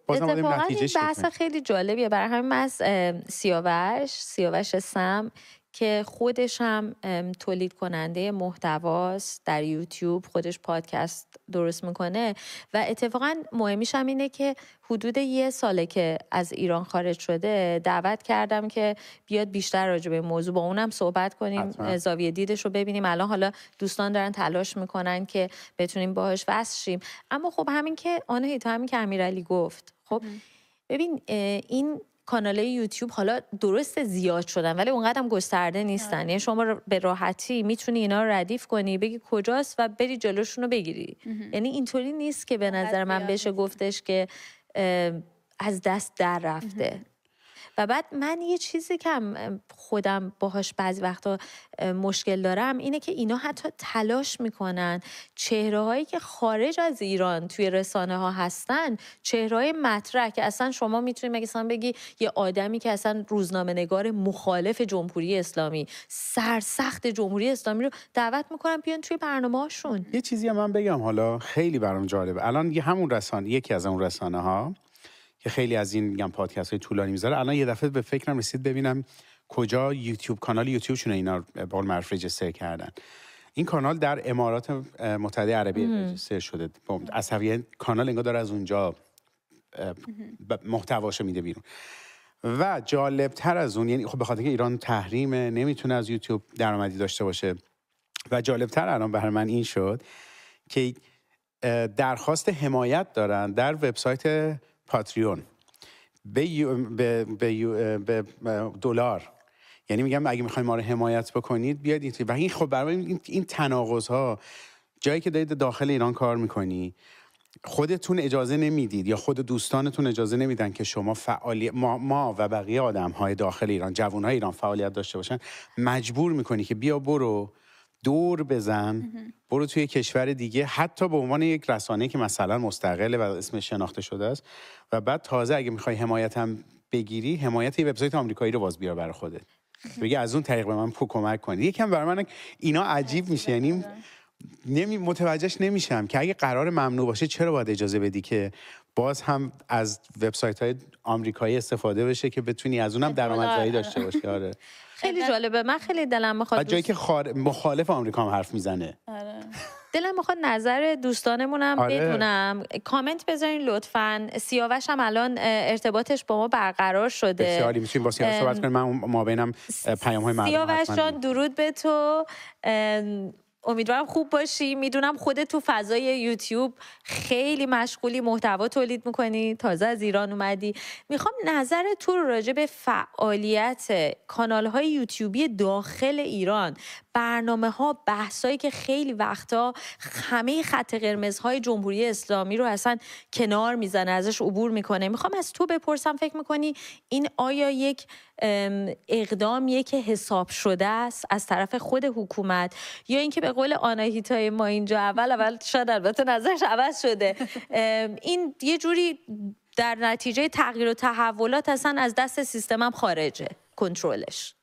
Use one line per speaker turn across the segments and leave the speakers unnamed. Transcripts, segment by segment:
بازم
اتفاقا
نتیجه
این بحث خیلی جالبیه. برای همین من از سیاوش سم که خودش هم تولید کننده محتواست در یوتیوب، خودش پادکست درست میکنه و اتفاقا مهمیش هم اینه که حدود 1 ساله که از ایران خارج شده، دعوت کردم که بیاد بیشتر راجع به موضوع با اونم صحبت کنیم، زاویه دیدش رو ببینیم. الان حالا دوستان دارن تلاش میکنن که بتونیم باهاش وصل شیم. اما خب همین که آناهیتا، همین که امیرعلی گفت، خب ببین این کانال یوتیوب حالا درست زیاد شدن ولی اونقدر هم گسترده نیستن. یعنی شما به راحتی میتونی اینا رو ردیف کنی، بگی کجاست و بری جلوشون رو بگیری. یعنی اینطوری نیست که به نظر من بشه گفتش که از دست در رفته. و بعد من یه چیزی که خودم باهاش بعضی وقتا مشکل دارم اینه که اینا حتی تلاش میکنن چهره‌هایی که خارج از ایران توی رسانه ها هستن، چهره‌های مطرح که اصلا شما میتونی مثلا بگی یه آدمی که اصلا روزنامه‌نگار مخالف جمهوری اسلامی، سرسخت جمهوری اسلامی رو دعوت میکنن بیان توی برنامه‌هاشون.
یه چیزی هم من بگم، حالا خیلی برام جالبه. الان همون رسانه، یکی از اون رسانه ها که خیلی از این میگم پادکست های طولانی میذاره، الان یه دفعه به فکرم رسید ببینم کجا یوتیوب، کانال یوتیوبشون اینا به قول معروف رجیستر کردن. این کانال در امارات متحده عربی رجیستر شده. اصلا کانال انگار داره از اونجا محتواشو میده بیرون. و جالبتر از اون، یعنی خب به خاطر که ایران تحریمه، نمیتونه از یوتیوب درآمدی داشته باشه. و جالبتر الان برای من این شد که درخواست حمایت دارن در وبسایت پاتریون به دلار. یعنی میگم اگه میخواین ما رو حمایت بکنید بیاید این. و این خب برای این تناقض‌ها، جایی که دارید داخل ایران کار میکنی، خودتون اجازه نمیدید یا خود دوستانتون اجازه نمیدن که شما ما و بقیه آدم‌های داخل ایران، جوان‌های ایران فعالیت داشته باشن. مجبور میکنی که بیا برو دور بزن، برو توی کشور دیگه، حتی به عنوان یک رسانه که مثلا مستقله و اسم شناخته شده است، و بعد تازه اگه میخوای حمایت هم بگیری، حمایت یه وبسایت آمریکایی رو باز بیار برای خودت، بگی از اون طریق به من کمک کنی. یکم برای من اینا عجیب میشه، یعنی متوجهش نمیشم که اگه قرار ممنوع باشه چرا باید اجازه بدی که باز هم از وبسایت‌های آمریکایی استفاده بشه که بتونی از اونم درآمدزایی داشته باشی. آره
خیلی جالبه. من خیلی دلم میخواد
جایی که مخالف آمریکا هم حرف میزنه.
دلم میخواد نظر دوستانمونم بدونم. کامنت بذارین لطفاً. سیاوش هم الان ارتباطش با ما برقرار شده.
بسیاری میتونیم با سیاوش صحبت کنیم. من ما بینم پیام‌های مردم.
سیاوش جان درود به تو. امیدوارم خوب باشی. میدونم خودت تو فضای یوتیوب خیلی مشغولی، محتوا تولید میکنی، تازه از ایران اومدی. میخوام نظر تو رو راجع به فعالیت کانال‌های یوتیوبی داخل ایران، برنامه‌ها، بحثایی که خیلی وقتا همه خط قرمزهای جمهوری اسلامی رو اصلا کنار میزنه، ازش عبور میکنه. میخوام از تو بپرسم، فکر میکنی این آیا یک اقدامیه که حساب شده است از طرف خود حکومت، یا اینکه به قول آناهیتای ما اینجا اول شاید البته نظرش عوض شده، این یه جوری در نتیجه تغییر و تحولات اصلا از دست سیستمم خارجه کنترلش؟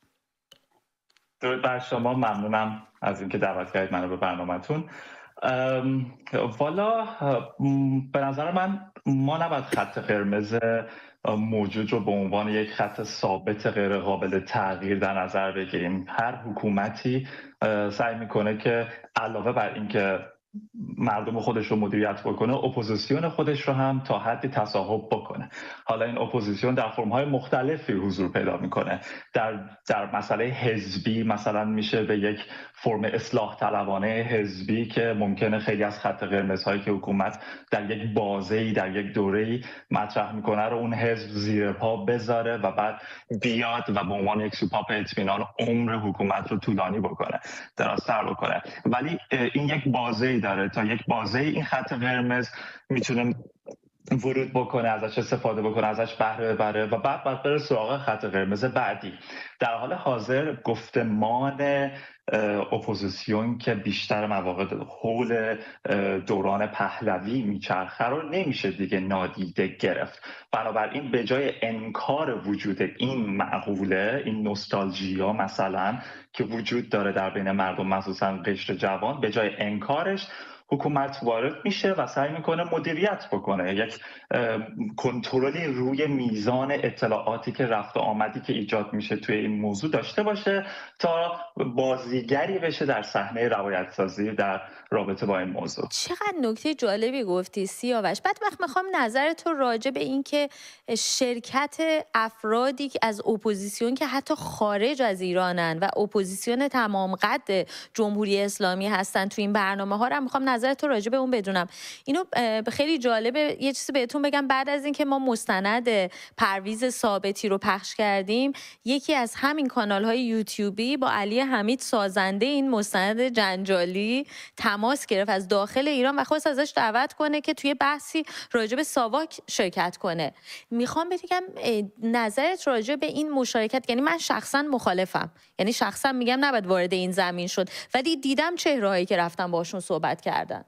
درود بر شما، ممنونم از اینکه دعوت کردید منو به برنامه‌تون. والا به نظر من ما نباید خط قرمز موجود رو به عنوان یک خط ثابت غیر قابل تغییر در نظر بگیریم. هر حکومتی سعی میکنه که علاوه بر اینکه مردم خودش رو مدیریت بکنه، اپوزیسیون خودش رو هم تا حدی تصاحب بکنه. حالا این اپوزیسیون در فرم‌های مختلفی حضور پیدا میکنه. در مسئله حزبی مثلا میشه به یک فرم اصلاح طلبانه حزبی که ممکنه خیلی از خط قرمزهایی که حکومت در یک بازه‌ای، در یک دوره‌ای مطرح میکنه رو اون حزب زیر پا بذاره و بعد بیاد و به عنوان یک سوپاپ اطمینان عمر حکومت رو طولانی بکنه، درازتر بکنه. ولی این یک بازه‌ای داره، تا یک بازه‌ای این خط قرمز میتونه ورود بکنه، ازش استفاده بکنه، ازش بهره ببره و بعد بره سراغ خط قرمز بعدی. در حال حاضر گفتمان اپوزیسیون که بیشتر مواقع حول دوران پهلوی میچرخه رو نمیشه دیگه نادیده گرفت. بنابراین به جای انکار وجود این معقوله، این نوستالژیا مثلا که وجود داره در بین مردم، مخصوصا قشر جوان، به جای انکارش حکومت وارد میشه و سعی میکنه مدیریت بکنه، یک کنترلی روی میزان اطلاعاتی که رفت و آمدی که ایجاد میشه توی این موضوع داشته باشه تا بازیگری بشه در صحنه روایت سازی در رابطه با این موضوع.
چقدر نکته جالبی گفتی سیاوش. بعد وقت میخوام نظر تو راجع به این که شرکت افرادی که از اپوزیسیون که حتی خارج از ایرانن و اپوزیسیون تمام قد جمهوری اسلامی هستن تو این برنامه ها رو میخوام نظر تو راجع به اون بدونم. اینو خیلی جالبه یه چیزی بهتون بگم. بعد از اینکه ما مستند پرویز ثابتی رو پخش کردیم، یکی از همین کانال های یوتیوبی با علی حمید سازنده این مستند جنجالی تماس گرفت از داخل ایران و خواست ازش دعوت کنه که توی بحثی راجع به ساواک شرکت کنه. میخوام بگم نظرت راجع به این مشارکت، یعنی من شخصا مخالفم، یعنی شخصا میگم نباید وارد این زمین شد، ولی دیدم چهرهایی که رفتن باشون صحبت کردن.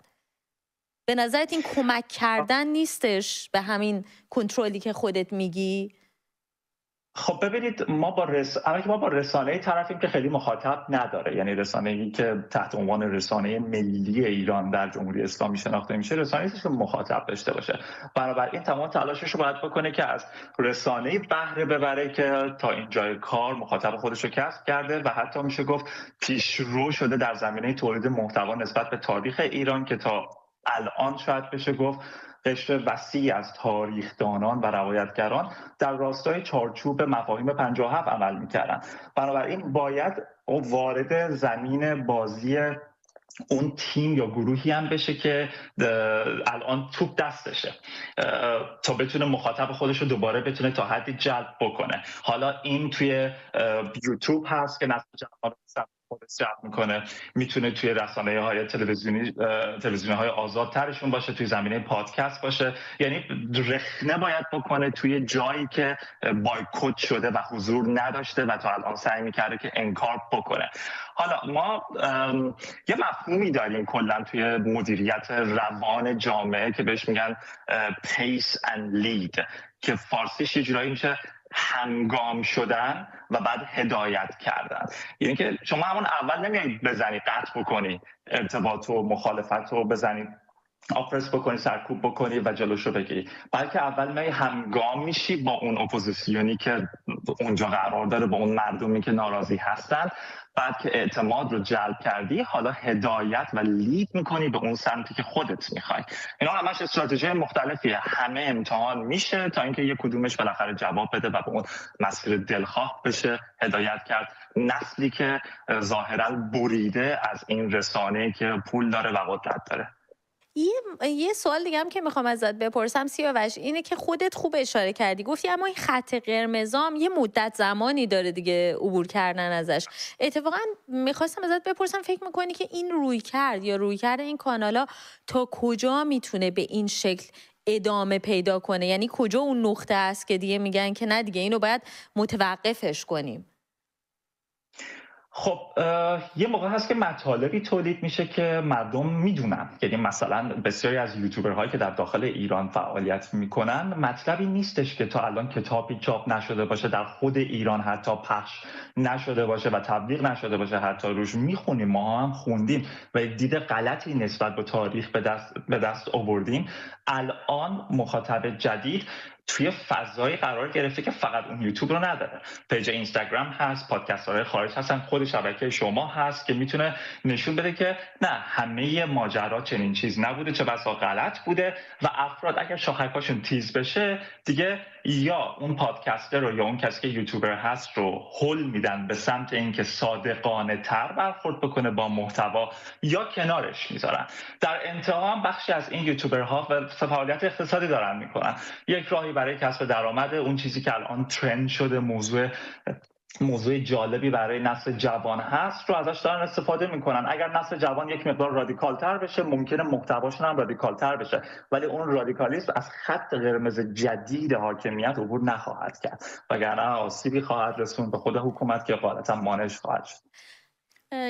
به نظرت این کمک کردن نیستش به همین کنترلی که خودت میگی؟
خب ببینید، ما با رسانه‌ای طرفیم که خیلی مخاطب نداره، یعنی رسانه‌ای که تحت عنوان رسانه ملی ایران در جمهوری اسلامی شناخته میشه، رسانه‌ای که مخاطب داشته باشه. بنابراین تمام تلاشش رو باید بکنه که از رسانه‌ای بهره ببره که تا اینجای کار مخاطب خودش رو کسب کرده و حتی میشه گفت پیشرو شده در زمینه تولید محتوا نسبت به تاریخ ایران که تا الان شاید بشه گفت قشر وسیعی از تاریخدانان و روایتگران در راستای چارچوب مفاهیم 57 عمل می‌کردند. بنابراین باید وارد زمین بازی اون تیم یا گروهی هم بشه که الان توپ دستشه تا بتونه مخاطب خودش رو دوباره بتونه تا حدی جلب بکنه. حالا این توی یوتیوب هست که نسل جوان خودش جلب میکنه، میتونه توی رسانه‌های تلویزیونی های آزادترشون باشه، توی زمینه پادکست باشه، یعنی رخنه باید بکنه توی جایی که بایکوت شده و حضور نداشته و تا الان سعی میکرده که انکار بکنه. حالا ما یه مفهومی داریم کلا توی مدیریت روان جامعه که بهش میگن pace and lead که فارسیش یه جورایی میشه هنگام شدن و بعد هدایت کردن. یعنی که شما همون اول نمیایید بزنی قطع بکنی ارتباط و مخالفت رو بزنی آپرس بکنی، سرکوب بکنی و جلوشو بگیری، بلکه اول میای همگام میشی با اون اپوزیسیونی که اونجا قرار داره، با اون مردمی که ناراضی هستن. بعد که اعتماد رو جلب کردی، حالا هدایت و لید میکنی به اون سمتی که خودت میخوای. اینا همش استراتژی مختلفیه، همه امتحان میشه تا اینکه یک کدومش بالاخره جواب بده و به اون مسیر دلخواه بشه هدایت کرد نسلی که ظاهرا بریده از این رسانه‌ای که پول داره و قدرت داره.
یه سوال دیگه هم که میخوام ازت بپرسم سیاوش اینه که خودت خوب اشاره کردی، گفتی اما این خط قرمزام یه مدت زمانی داره دیگه عبور کردن ازش. اتفاقا میخواستم ازت بپرسم فکر میکنی که این رویکرد این کانالا تا کجا میتونه به این شکل ادامه پیدا کنه؟ یعنی کجا اون نقطه است که دیگه میگن که نه دیگه اینو باید متوقفش کنیم؟
خب یه موقع هست که مطالبی تولید میشه که مردم میدونن، یعنی مثلا بسیاری از یوتیوبرهایی که در داخل ایران فعالیت میکنن مطلبی نیستش که تا الان کتابی چاپ نشده باشه، در خود ایران حتی پخش نشده باشه و تبلیغ نشده باشه، حتی روش میخونیم، ما هم خوندیم و دید غلطی نسبت به تاریخ به دست آوردیم. الان مخاطب جدید توی فضایی قرار گرفته که فقط اون یوتیوب رو نداره، پیج اینستاگرام هست، پادکست‌های خارج هستن، خود شبکه شما هست که میتونه نشون بده که نه، همه ماجرا چنین چیز نبوده، چه بسا غلط بوده و افراد اگر شاخک‌هاشون تیز بشه دیگه یا اون پادکستر رو یا اون کسی که یوتیوبر هست رو هول میدن به سمت اینکه صادقانه تر برخورد بکنه با محتوا یا کنارش میذارن. در انتها هم بخشی از این یوتیوبرها فعالیت اقتصادی دارن میکنن، یک راهی برای کسب درآمد، اون چیزی که الان ترند شده، موضوع جالبی برای نسل جوان هست رو ازش دارن استفاده میکنن. اگر نسل جوان یک مقدار رادیکالتر بشه ممکنه محتواشون هم رادیکالتر بشه، ولی اون رادیکالیسم از خط قرمز جدید حاکمیت عبور نخواهد کرد، وگرنه آسیبی خواهد رسوند به خود حکومت که غالبا مانعش خواهد شد.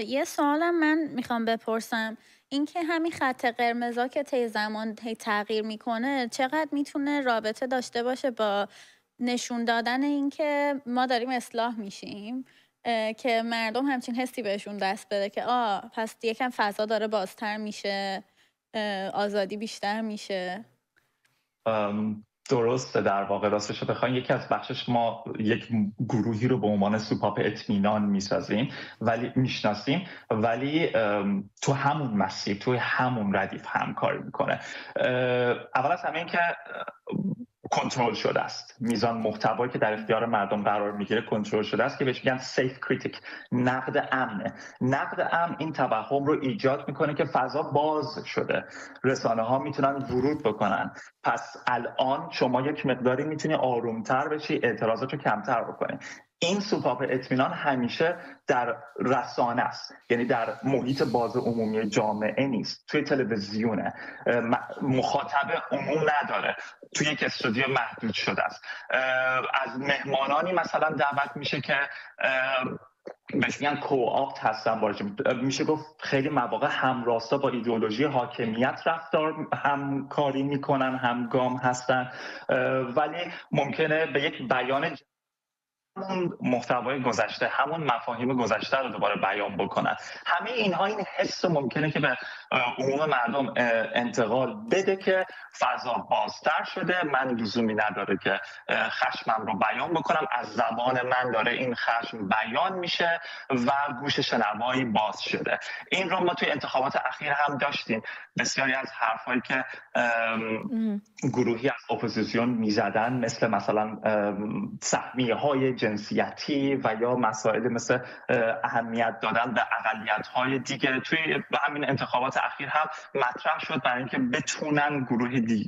یه سوالم من میخوام بپرسم، اینکه همین خط قرمزا که طی زمان تغییر میکنه چقدر میتونه رابطه داشته باشه با نشون دادن اینکه ما داریم اصلاح میشیم، که مردم همچین حسی بهشون دست بده که پس یکم فضا داره بازتر میشه، آزادی بیشتر میشه.
درسته، در واقع راستش رو بخواین یکی از بخشش ما یک گروهی رو به عنوان سوپاپ اطمینان میشناسیم ولی تو همون مسیر، تو همون ردیف همکاری میکنه. اول از همه این که کنترل شده است، میزان محتوایی که در اختیار مردم قرار میگیره کنترل شده است که بهش میگن سیف کریتیک، نقد امنه. نقد امن این توهم رو ایجاد میکنه که فضا باز شده، رسانه ها میتونن ورود بکنن، پس الان شما یک مقداری میتونی آرومتر بشی، اعتراضات رو کمتر بکنی. این سوپاپ اطمینان همیشه در رسانه است، یعنی در محیط باز عمومی جامعه نیست، توی تلویزیونه، مخاطب عموم نداره، توی یک استودیو محدود شده است. از مهمانانی مثلا دعوت میشه که بهش میگن کوآپت هستن، میشه گفت خیلی مواقع همراستا با ایدئولوژی حاکمیت همکاری میکنن، همگام هستن، ولی ممکنه به یک بیان همون محتوای گذشته، همون مفاهیم گذشته رو دوباره بیان بکنن. همه اینها این حس ممکنه که به عموم مردم انتقال بده که فضا بازتر شده، من لزومی نداره که خشمم رو بیان بکنم، از زبان من داره این خشم بیان میشه و گوش شنوایی باز شده. این رو ما توی انتخابات اخیر هم داشتیم. بسیاری از حرفایی که گروهی از اپوزیسیون میزدن، مثلا سهمیه‌های جنسیتی و یا مسائل مثل اهمیت دادن به اقلیت‌های دیگه، توی همین انتخابات اخیر هم مطرح شد برای اینکه بتونن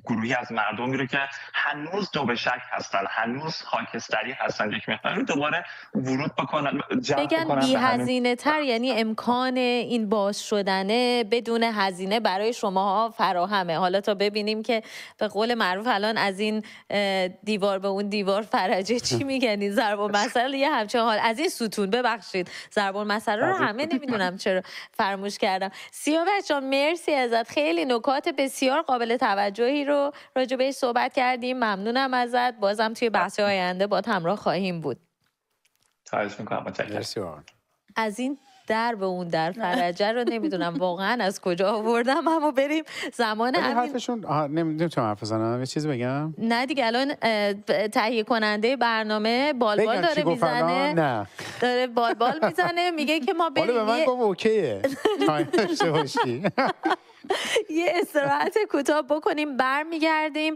گروهی از مردمی رو که هنوز دو به شک هستن، هنوز خاکستری هستن، یک مقدار دوباره ورود بکنن،
بگن بی هزینه تر، یعنی امکان این باز شدنه بدون هزینه برای شماها فراهمه. حالا تا ببینیم که به قول معروف الان از این دیوار به اون دیوار فرجه چی میگن، این ضرب المثل یه همچین حال، از این ستون ببخشید ضرب المثل رو همه نمیدونم چرا فراموش کردم. سیاوش جان مرسی ازت، خیلی نکات بسیار قابل توجهی رو راجع بهش صحبت کردیم. ممنونم ازت، بازم توی بحث آینده با همراه خواهیم بود.
خواهش می‌کنم.
متشکرم. از این در به اون در فرجه رو نمیدونم واقعا از کجا آوردم، اما بریم زمان
حرفشون نمیتونم حرف بزنم، یه چیزی بگم؟
نه دیگه، الان تهیه کننده برنامه بالبال داره میزنه،
نه
داره بالبال میزنه، میگه که ما بریم.
به من گفت اوکیه
یه استراحت کوتاه بکنیم، برمیگردیم.